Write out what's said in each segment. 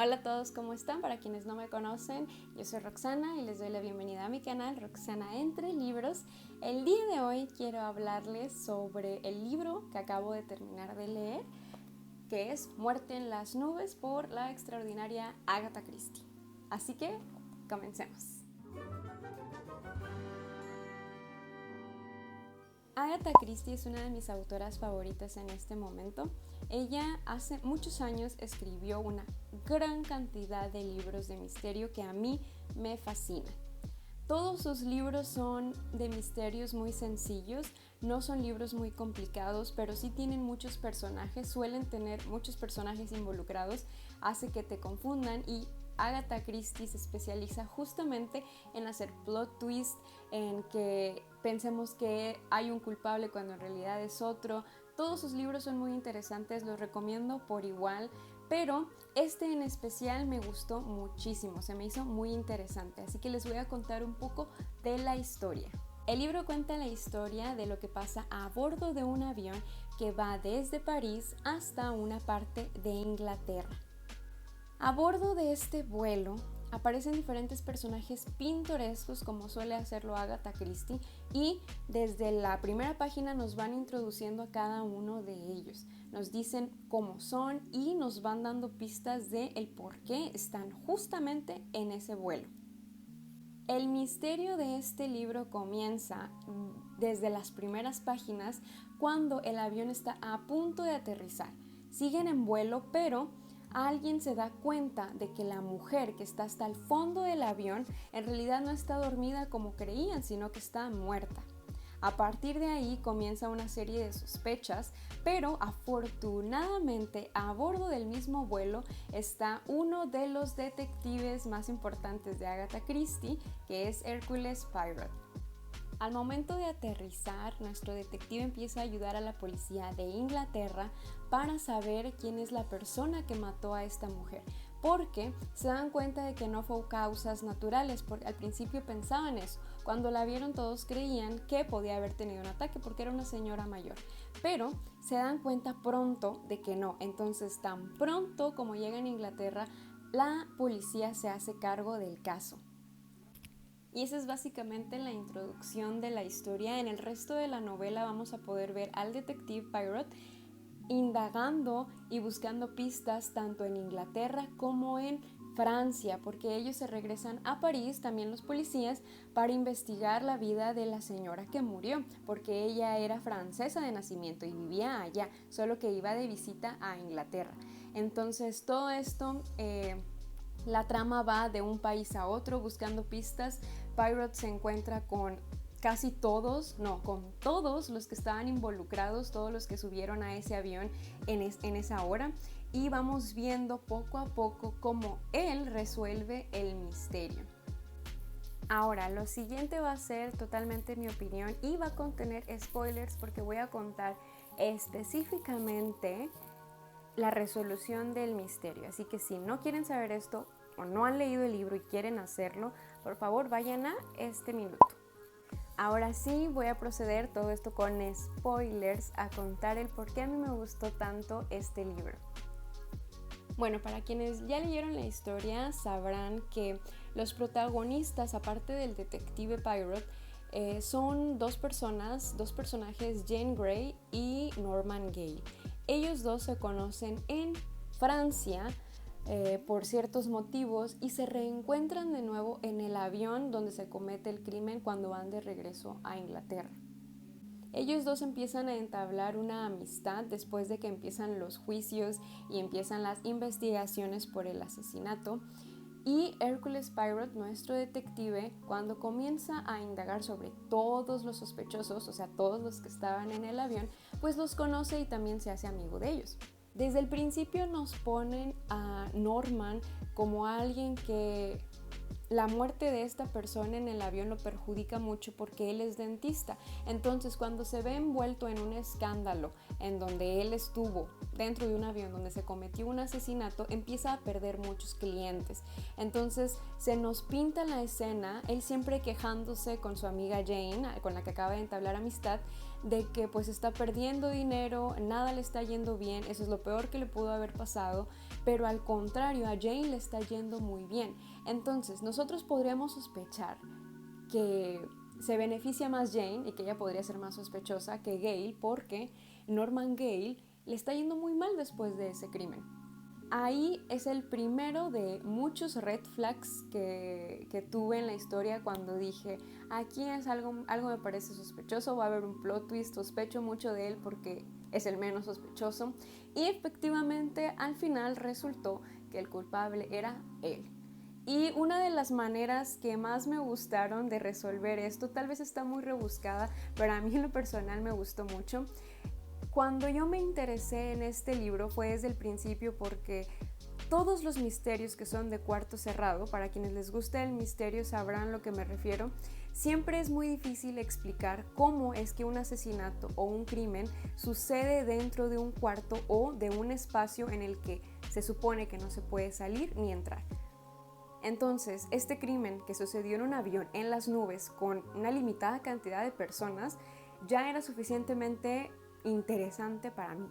Hola a todos, ¿cómo están? Para quienes no me conocen, yo soy Roxana y les doy la bienvenida a mi canal Roxana Entre Libros. El día de hoy quiero hablarles sobre el libro que acabo de terminar de leer, que es Muerte en las nubes por la extraordinaria Agatha Christie. Así que, comencemos. Agatha Christie es una de mis autoras favoritas en este momento. Ella hace muchos años escribió una gran cantidad de libros de misterio que a mí me fascinan. Todos sus libros son de misterios muy sencillos, no son libros muy complicados, pero sí tienen muchos personajes, suelen tener muchos personajes involucrados, hace que te confundan y Agatha Christie se especializa justamente en hacer plot twist, en que pensemos que hay un culpable cuando en realidad es otro. Todos sus libros son muy interesantes, los recomiendo por igual, pero este en especial me gustó muchísimo, se me hizo muy interesante, así que les voy a contar un poco de la historia. El libro cuenta la historia de lo que pasa a bordo de un avión que va desde París hasta una parte de Inglaterra. A bordo de este vuelo aparecen diferentes personajes pintorescos como suele hacerlo Agatha Christie y desde la primera página nos van introduciendo a cada uno de ellos. Nos dicen cómo son y nos van dando pistas de el por qué están justamente en ese vuelo. El misterio de este libro comienza desde las primeras páginas cuando el avión está a punto de aterrizar. Siguen en vuelo, pero alguien se da cuenta de que la mujer que está hasta el fondo del avión en realidad no está dormida como creían, sino que está muerta. A partir de ahí comienza una serie de sospechas, pero afortunadamente a bordo del mismo vuelo está uno de los detectives más importantes de Agatha Christie, que es Hercules Poirot. Al momento de aterrizar, nuestro detective empieza a ayudar a la policía de Inglaterra para saber quién es la persona que mató a esta mujer, porque se dan cuenta de que no fue causas naturales, porque al principio pensaban eso. Cuando la vieron todos creían que podía haber tenido un ataque porque era una señora mayor, pero se dan cuenta pronto de que no. Entonces, tan pronto como llegan a Inglaterra, la policía se hace cargo del caso. Y esa es básicamente la introducción de la historia. En el resto de la novela vamos a poder ver al detective Poirot indagando y buscando pistas tanto en Inglaterra como en Francia, porque ellos se regresan a París, también los policías, para investigar la vida de la señora que murió, porque ella era francesa de nacimiento y vivía allá, solo que iba de visita a Inglaterra. Entonces todo esto... La trama va de un país a otro buscando pistas. Poirot se encuentra con con todos los que estaban involucrados, todos los que subieron a ese avión en esa hora, y vamos viendo poco a poco cómo él resuelve el misterio. Ahora, lo siguiente va a ser totalmente mi opinión y va a contener spoilers porque voy a contar específicamente la resolución del misterio. Así que si no quieren saber esto o no han leído el libro y quieren hacerlo, por favor vayan a este minuto. Ahora sí voy a proceder, todo esto con spoilers, a contar el por qué a mí me gustó tanto este libro. Bueno, para quienes ya leyeron la historia sabrán que los protagonistas, aparte del detective Poirot, son dos personajes, Jane Grey y Norman Gale. Ellos dos se conocen en Francia por ciertos motivos y se reencuentran de nuevo en el avión donde se comete el crimen cuando van de regreso a Inglaterra. Ellos dos empiezan a entablar una amistad después de que empiezan los juicios y empiezan las investigaciones por el asesinato. Y Hercules Poirot, nuestro detective, cuando comienza a indagar sobre todos los sospechosos, o sea, todos los que estaban en el avión, pues los conoce y también se hace amigo de ellos. Desde el principio nos ponen a Norman como alguien que la muerte de esta persona en el avión lo perjudica mucho porque él es dentista. Entonces, cuando se ve envuelto en un escándalo en donde él estuvo dentro de un avión donde se cometió un asesinato, empieza a perder muchos clientes. Entonces, se nos pinta la escena, él siempre quejándose con su amiga Jane, con la que acaba de entablar amistad, de que pues está perdiendo dinero, nada le está yendo bien, eso es lo peor que le pudo haber pasado, pero al contrario, a Jane le está yendo muy bien. Entonces, nosotros podríamos sospechar que se beneficia más Jane y que ella podría ser más sospechosa que Gale, porque Norman Gale le está yendo muy mal después de ese crimen. Ahí es el primero de muchos red flags que tuve en la historia cuando dije, aquí es algo me parece sospechoso, va a haber un plot twist, sospecho mucho de él porque es el menos sospechoso. Y efectivamente al final resultó que el culpable era él. Y una de las maneras que más me gustaron de resolver esto, tal vez está muy rebuscada, pero a mí en lo personal me gustó mucho. Cuando yo me interesé en este libro fue desde el principio porque todos los misterios que son de cuarto cerrado, para quienes les gusta el misterio sabrán lo que me refiero, siempre es muy difícil explicar cómo es que un asesinato o un crimen sucede dentro de un cuarto o de un espacio en el que se supone que no se puede salir ni entrar. Entonces, este crimen que sucedió en un avión en las nubes con una limitada cantidad de personas ya era suficientemente interesante para mí.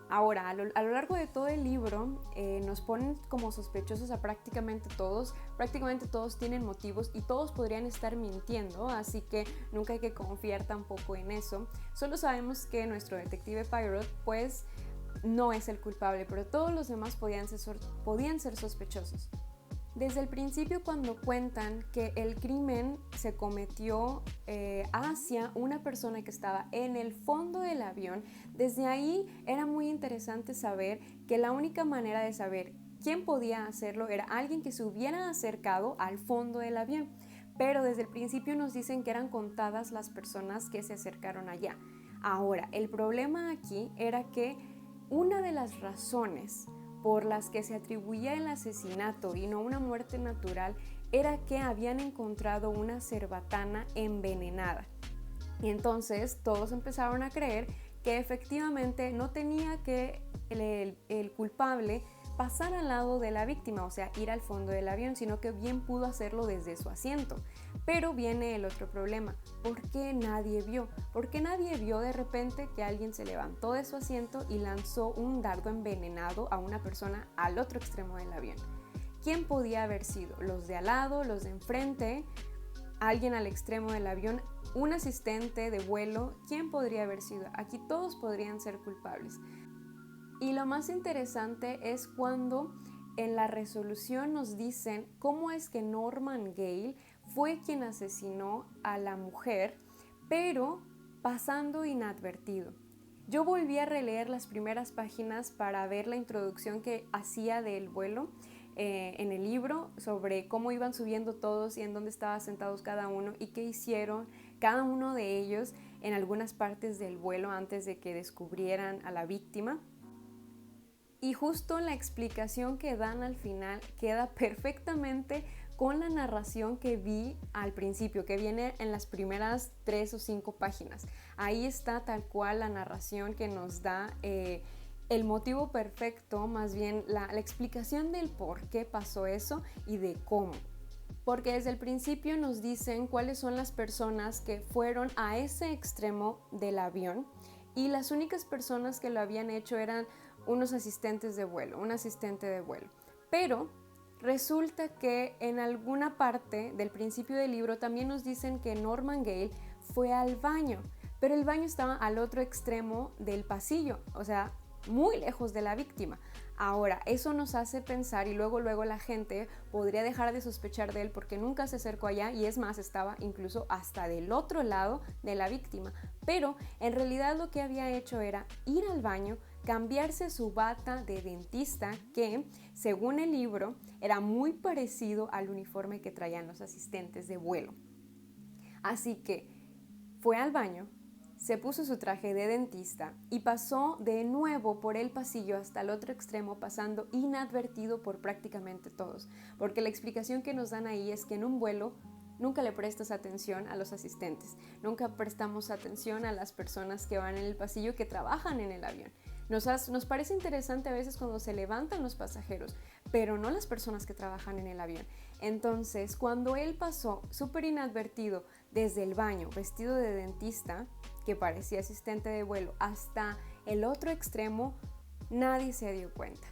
Ahora, a lo largo de todo el libro nos ponen como sospechosos a prácticamente todos tienen motivos y todos podrían estar mintiendo, así que nunca hay que confiar tampoco en eso. Solo sabemos que nuestro detective Poirot pues no es el culpable, pero todos los demás podían ser sospechosos. Desde el principio, cuando cuentan que el crimen se cometió hacia una persona que estaba en el fondo del avión, desde ahí era muy interesante saber que la única manera de saber quién podía hacerlo era alguien que se hubiera acercado al fondo del avión. Pero desde el principio nos dicen que eran contadas las personas que se acercaron allá. Ahora, el problema aquí era que una de las razones por las que se atribuía el asesinato y no una muerte natural era que habían encontrado una cerbatana envenenada. Y entonces todos empezaron a creer que efectivamente no tenía que el culpable pasar al lado de la víctima, o sea, ir al fondo del avión, sino que bien pudo hacerlo desde su asiento. Pero viene el otro problema, ¿por qué nadie vio? ¿Por qué nadie vio de repente que alguien se levantó de su asiento y lanzó un dardo envenenado a una persona al otro extremo del avión? ¿Quién podía haber sido? ¿Los de al lado? ¿Los de enfrente? ¿Alguien al extremo del avión? ¿Un asistente de vuelo? ¿Quién podría haber sido? Aquí todos podrían ser culpables. Y lo más interesante es cuando en la resolución nos dicen cómo es que Norman Gale fue quien asesinó a la mujer, pero pasando inadvertido. Yo volví a releer las primeras páginas para ver la introducción que hacía del vuelo en el libro sobre cómo iban subiendo todos y en dónde estaban sentados cada uno y qué hicieron cada uno de ellos en algunas partes del vuelo antes de que descubrieran a la víctima. Y justo la explicación que dan al final queda perfectamente con la narración que vi al principio, que viene en las primeras 3 o 5 páginas. Ahí está tal cual la narración que nos da el motivo perfecto, más bien la explicación del por qué pasó eso y de cómo. Porque desde el principio nos dicen cuáles son las personas que fueron a ese extremo del avión y las únicas personas que lo habían hecho eran unos asistentes de vuelo, un asistente de vuelo. Pero resulta que en alguna parte del principio del libro también nos dicen que Norman Gale fue al baño, pero el baño estaba al otro extremo del pasillo, o sea, muy lejos de la víctima. Ahora, eso nos hace pensar y luego la gente podría dejar de sospechar de él porque nunca se acercó allá y es más, estaba incluso hasta del otro lado de la víctima. Pero en realidad lo que había hecho era ir al baño, cambiarse su bata de dentista que, según el libro, era muy parecido al uniforme que traían los asistentes de vuelo. Así que fue al baño, se puso su traje de dentista y pasó de nuevo por el pasillo hasta el otro extremo, pasando inadvertido por prácticamente todos, porque la explicación que nos dan ahí es que en un vuelo nunca le prestas atención a los asistentes, nunca prestamos atención a las personas que van en el pasillo que trabajan en el avión. Nos parece interesante a veces cuando se levantan los pasajeros, pero no las personas que trabajan en el avión. Entonces, cuando él pasó súper inadvertido desde el baño, vestido de dentista, que parecía asistente de vuelo, hasta el otro extremo, nadie se dio cuenta.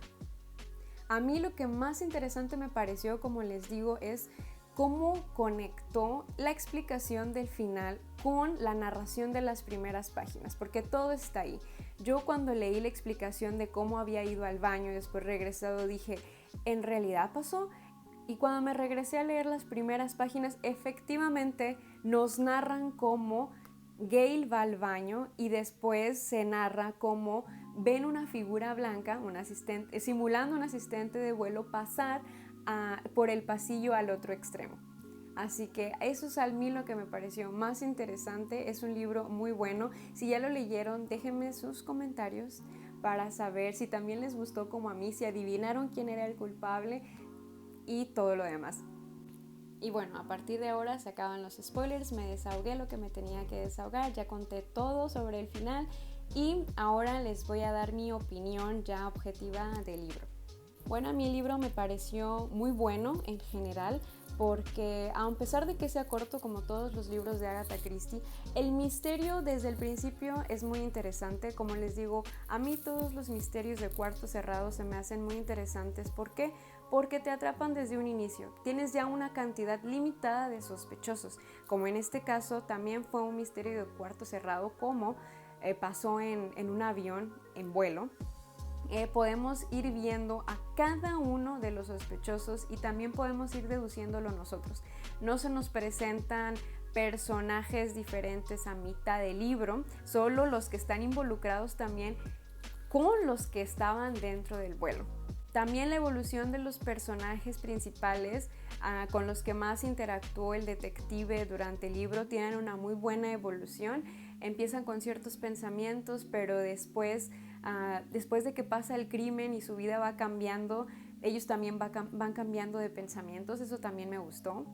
A mí lo que más interesante me pareció, como les digo, es cómo conectó la explicación del final con la narración de las primeras páginas, porque todo está ahí. Yo cuando leí la explicación de cómo había ido al baño y después regresado, dije, ¿en realidad pasó? Y cuando me regresé a leer las primeras páginas, efectivamente nos narran cómo Gale va al baño y después se narra cómo ven una figura blanca, simulando un asistente de vuelo, pasar por el pasillo al otro extremo. Así que eso es a mí lo que me pareció más interesante. Es un libro muy bueno. Si ya lo leyeron, déjenme sus comentarios para saber si también les gustó como a mí, si adivinaron quién era el culpable y todo lo demás. Y bueno, a partir de ahora se acaban los spoilers, me desahogué lo que me tenía que desahogar, ya conté todo sobre el final y ahora les voy a dar mi opinión ya objetiva del libro. Bueno, a mí el libro me pareció muy bueno en general, porque a pesar de que sea corto como todos los libros de Agatha Christie, el misterio desde el principio es muy interesante. Como les digo, a mí todos los misterios de Cuarto Cerrado se me hacen muy interesantes. ¿Por qué? Porque te atrapan desde un inicio. Tienes ya una cantidad limitada de sospechosos, como en este caso también fue un misterio de Cuarto Cerrado, como pasó en un avión en vuelo. Podemos ir viendo a cada uno de los sospechosos y también podemos ir deduciéndolo nosotros. No se nos presentan personajes diferentes a mitad del libro, solo los que están involucrados también con los que estaban dentro del vuelo. También la evolución de los personajes principales con los que más interactuó el detective durante el libro tienen una muy buena evolución. Empiezan con ciertos pensamientos, pero después de que pasa el crimen y su vida va cambiando, ellos también van cambiando de pensamientos. Eso también me gustó.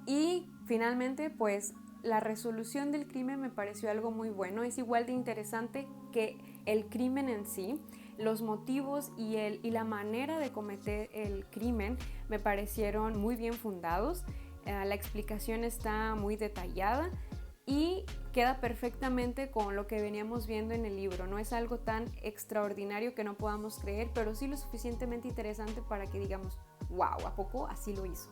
Y finalmente, pues la resolución del crimen me pareció algo muy bueno. Es igual de interesante que el crimen en sí. Los motivos y la manera de cometer el crimen me parecieron muy bien fundados. La explicación está muy detallada y queda perfectamente con lo que veníamos viendo en el libro. No es algo tan extraordinario que no podamos creer, pero sí lo suficientemente interesante para que digamos, wow, ¿a poco así lo hizo?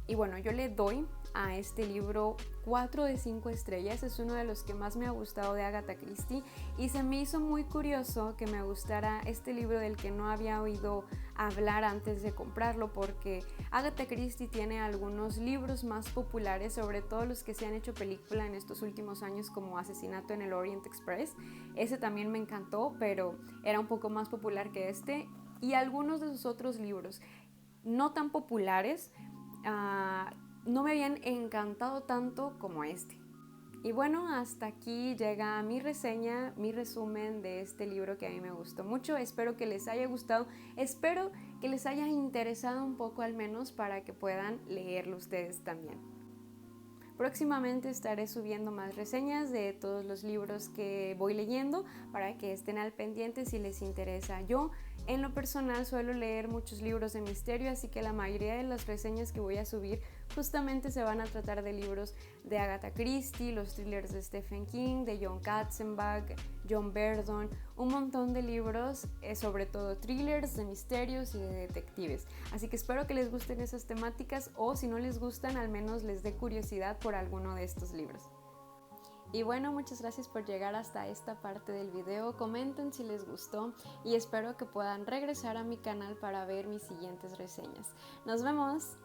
Y bueno, yo le doy a este libro 4 de 5 estrellas. Es uno de los que más me ha gustado de Agatha Christie y se me hizo muy curioso que me gustara este libro del que no había oído hablar antes de comprarlo, porque Agatha Christie tiene algunos libros más populares, sobre todo los que se han hecho película en estos últimos años, como Asesinato en el Orient Express. Ese también me encantó, pero era un poco más popular que este, y algunos de sus otros libros no tan populares no me habían encantado tanto como este. Y bueno, hasta aquí llega mi reseña, mi resumen de este libro que a mí me gustó mucho. Espero que les haya gustado, espero que les haya interesado un poco al menos para que puedan leerlo ustedes también. Próximamente estaré subiendo más reseñas de todos los libros que voy leyendo para que estén al pendiente si les interesa. Yo en lo personal suelo leer muchos libros de misterio, así que la mayoría de las reseñas que voy a subir justamente se van a tratar de libros de Agatha Christie, los thrillers de Stephen King, de John Katzenbach, John Verdon, un montón de libros, sobre todo thrillers de misterios y de detectives. Así que espero que les gusten esas temáticas, o si no les gustan, al menos les dé curiosidad por alguno de estos libros. Y bueno, muchas gracias por llegar hasta esta parte del video. Comenten si les gustó y espero que puedan regresar a mi canal para ver mis siguientes reseñas. ¡Nos vemos!